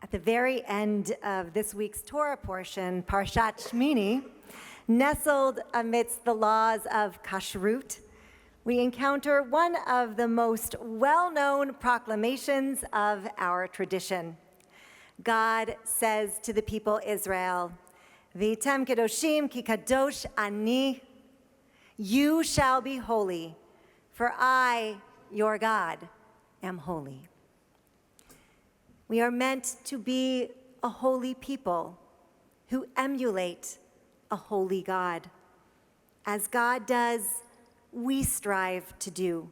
At the very end of this week's Torah portion, Parshat Shmini, nestled amidst the laws of kashrut, we encounter one of the most well-known proclamations of our tradition. God says to the people Israel, "V'tem kedoshim ki kadosh ani," you shall be holy, for I, your God, am holy. We are meant to be a holy people who emulate a holy God. As God does, we strive to do.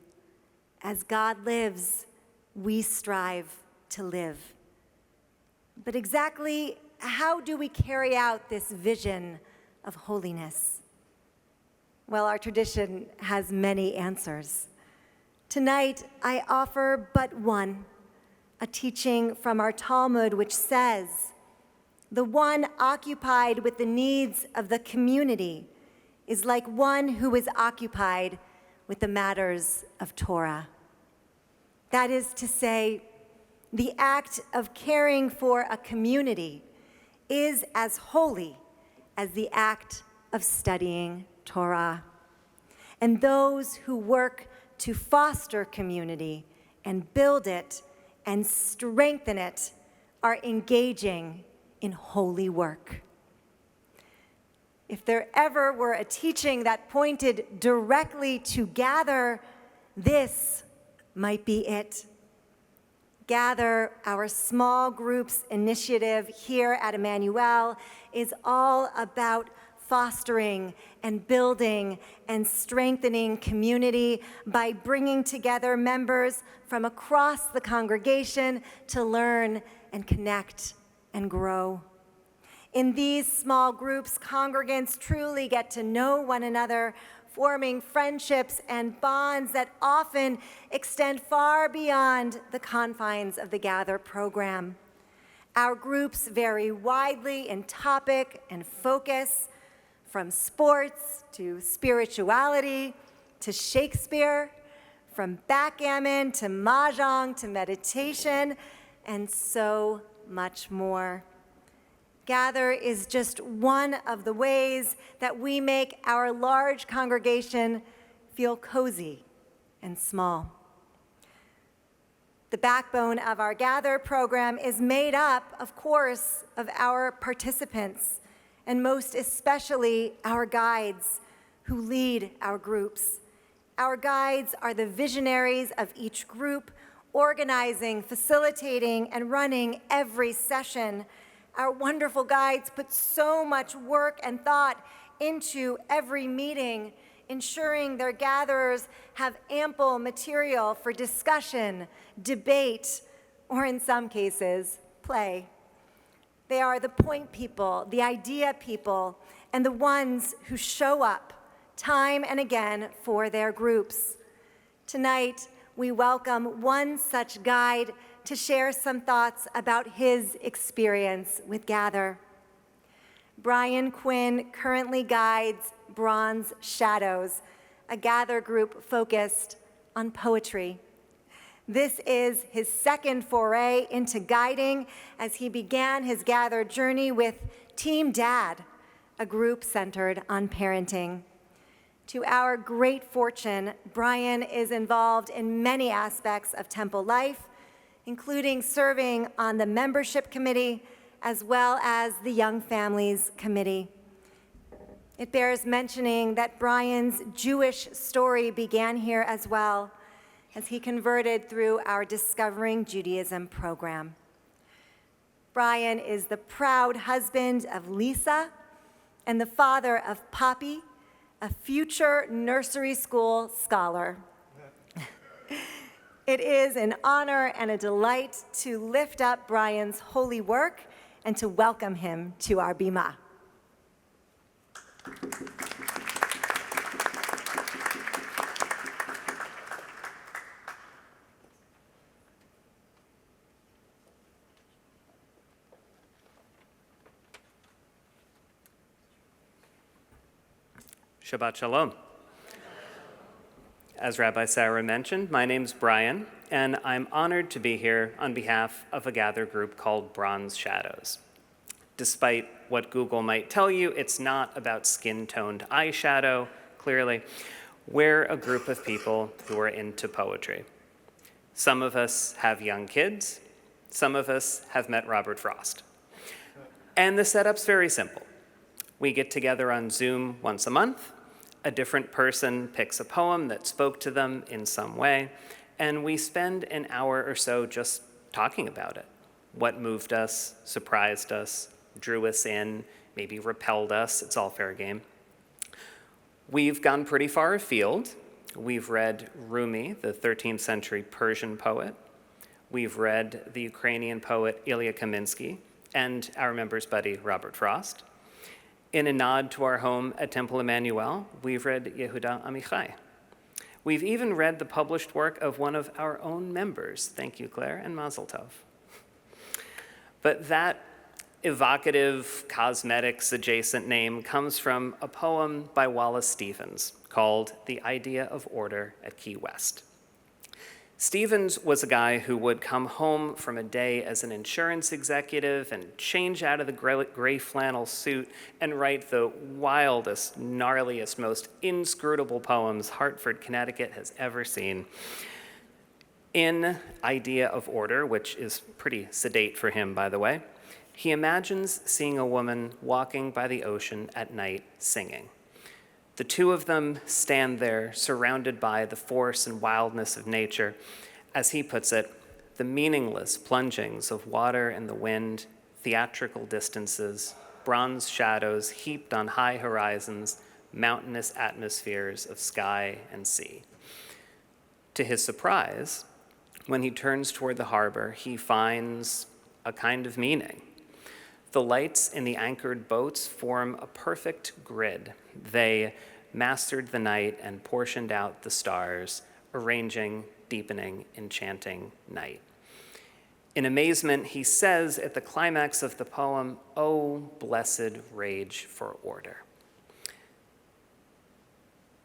As God lives, we strive to live. But exactly how do we carry out this vision of holiness? Well, our tradition has many answers. Tonight, I offer but one, a teaching from our Talmud which says, "The one occupied with the needs of the community is like one who is occupied with the matters of Torah." That is to say, the act of caring for a community is as holy as the act of studying Torah. And those who work to foster community and build it and strengthen it are engaging in holy work. If there ever were a teaching that pointed directly to Gather, this might be it. Gather, our small groups initiative here at Emanu-El, is all about fostering and building and strengthening community by bringing together members from across the congregation to learn and connect and grow. In these small groups, congregants truly get to know one another, forming friendships and bonds that often extend far beyond the confines of the Gather program. Our groups vary widely in topic and focus, from sports to spirituality to Shakespeare, from backgammon to mahjong to meditation, and so much more. Gather is just one of the ways that we make our large congregation feel cozy and small. The backbone of our Gather program is made up, of course, of our participants, and most especially our guides who lead our groups. Our guides are the visionaries of each group, organizing, facilitating, and running every session. Our wonderful guides put so much work and thought into every meeting, ensuring their gatherers have ample material for discussion, debate, or in some cases, play. They are the point people, the idea people, and the ones who show up time and again for their groups. Tonight, we welcome one such guide to share some thoughts about his experience with Gather. Brian Quinn currently guides Bronze Shadows, a Gather group focused on poetry. This is his second foray into guiding as he began his Gather journey with Team Dad, a group centered on parenting. To our great fortune, Brian is involved in many aspects of Temple life, including serving on the membership committee as well as the Young Families Committee. It bears mentioning that Brian's Jewish story began here as well, as he converted through our Discovering Judaism program. Brian is the proud husband of Lisa and the father of Poppy, a future nursery school scholar. It is an honor and a delight to lift up Brian's holy work and to welcome him to our Bima. Shabbat Shalom. As Rabbi Sarah mentioned, my name's Brian. and I'm honored to be here on behalf of a Gather group called Bronze Shadows. Despite what Google might tell you, it's not about skin-toned eyeshadow, clearly. We're a group of people who are into poetry. Some of us have young kids. Some of us have met Robert Frost. And the setup's very simple. We get together on Zoom once a month. A different person picks a poem that spoke to them in some way, and we spend an hour or so just talking about it. What moved us, surprised us, drew us in, maybe repelled us. It's all fair game. We've gone pretty far afield. We've read Rumi, the 13th century Persian poet. We've read the Ukrainian poet Ilya Kaminsky and our member's buddy, Robert Frost. In a nod to our home at Temple Emanu-El, we've read Yehuda Amichai. We've even read the published work of one of our own members, thank you, Claire, and Mazel Tov. But that evocative, cosmetics-adjacent name comes from a poem by Wallace Stevens called The Idea of Order at Key West. Stevens was a guy who would come home from a day as an insurance executive and change out of the gray flannel suit and write the wildest, gnarliest, most inscrutable poems Hartford, Connecticut has ever seen. In Idea of Order, which is pretty sedate for him, by the way, he imagines seeing a woman walking by the ocean at night singing. The two of them stand there, surrounded by the force and wildness of nature. As he puts it, the meaningless plungings of water and the wind, theatrical distances, bronze shadows heaped on high horizons, mountainous atmospheres of sky and sea. To his surprise, when he turns toward the harbor, he finds a kind of meaning. The lights in the anchored boats form a perfect grid. They mastered the night and portioned out the stars, arranging, deepening, enchanting night. In amazement, he says at the climax of the poem, "Oh, blessed rage for order."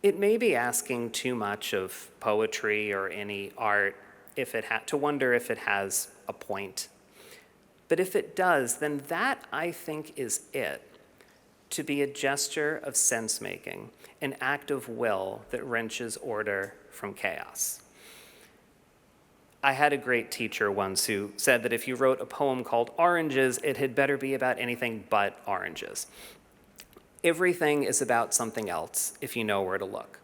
It may be asking too much of poetry or any art to wonder if it has a point. But if it does, then that, I think, is it. To be a gesture of sense-making, an act of will that wrenches order from chaos. I had a great teacher once who said that if you wrote a poem called Oranges, it had better be about anything but oranges. Everything is about something else if you know where to look.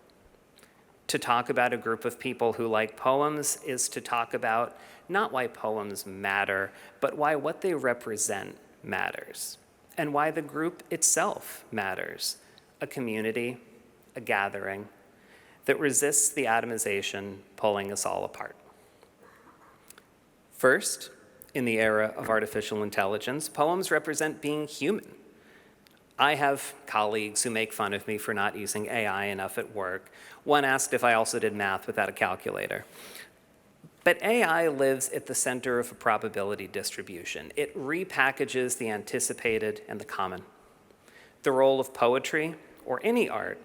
To talk about a group of people who like poems is to talk about not why poems matter, but why what they represent matters, and why the group itself matters, a community, a gathering that resists the atomization pulling us all apart. First, in the era of artificial intelligence, poems represent being human. I have colleagues who make fun of me for not using AI enough at work. One asked if I also did math without a calculator. But AI lives at the center of a probability distribution. It repackages the anticipated and the common. The role of poetry, or any art,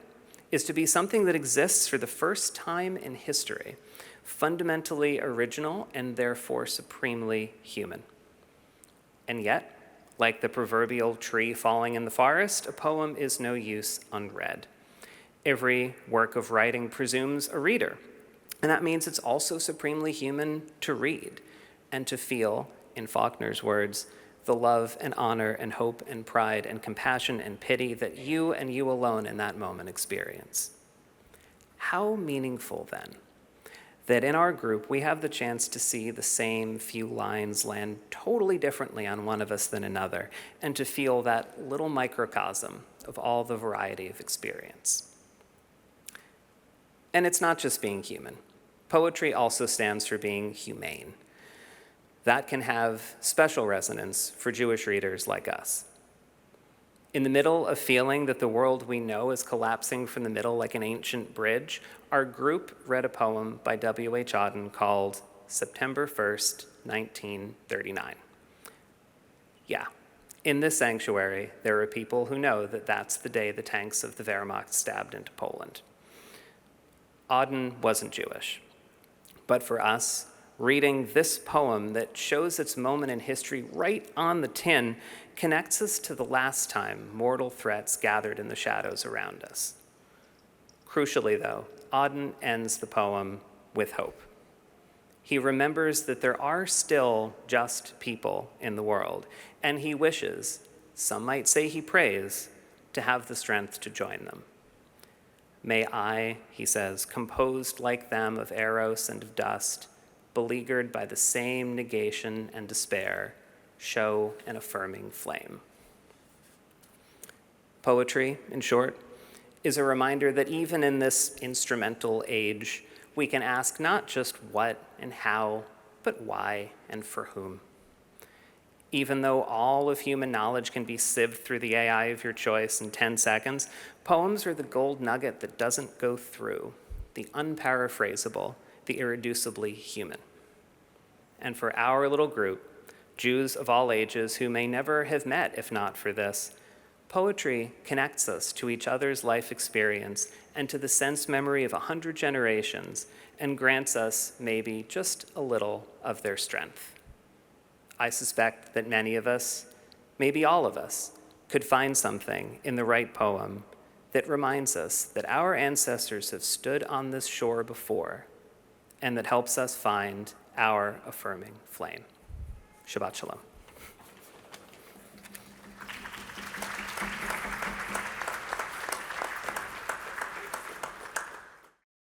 is to be something that exists for the first time in history, fundamentally original and therefore supremely human. And yet, like the proverbial tree falling in the forest, a poem is no use unread. Every work of writing presumes a reader, and that means it's also supremely human to read and to feel, in Faulkner's words, the love and honor and hope and pride and compassion and pity that you and you alone in that moment experience. How meaningful, then, that in our group we have the chance to see the same few lines land totally differently on one of us than another, and to feel that little microcosm of all the variety of experience. And it's not just being human. Poetry also stands for being humane. That can have special resonance for Jewish readers like us. In the middle of feeling that the world we know is collapsing from the middle like an ancient bridge, our group read a poem by W.H. Auden called September 1st, 1939. Yeah, in this sanctuary, there are people who know that that's the day the tanks of the Wehrmacht stabbed into Poland. Auden wasn't Jewish, but for us, reading this poem that shows its moment in history right on the tin connects us to the last time mortal threats gathered in the shadows around us. Crucially, though, Auden ends the poem with hope. He remembers that there are still just people in the world, and he wishes, some might say he prays, to have the strength to join them. May I, he says, composed like them of eros and of dust, beleaguered by the same negation and despair, show an affirming flame. Poetry, in short, is a reminder that even in this instrumental age, we can ask not just what and how, but why and for whom. Even though all of human knowledge can be sieved through the AI of your choice in 10 seconds, poems are the gold nugget that doesn't go through, the unparaphrasable, the irreducibly human. And for our little group, Jews of all ages who may never have met if not for this, poetry connects us to each other's life experience and to the sense memory of 100 generations and grants us maybe just a little of their strength. I suspect that many of us, maybe all of us, could find something in the right poem that reminds us that our ancestors have stood on this shore before and that helps us find our affirming flame. Shabbat Shalom.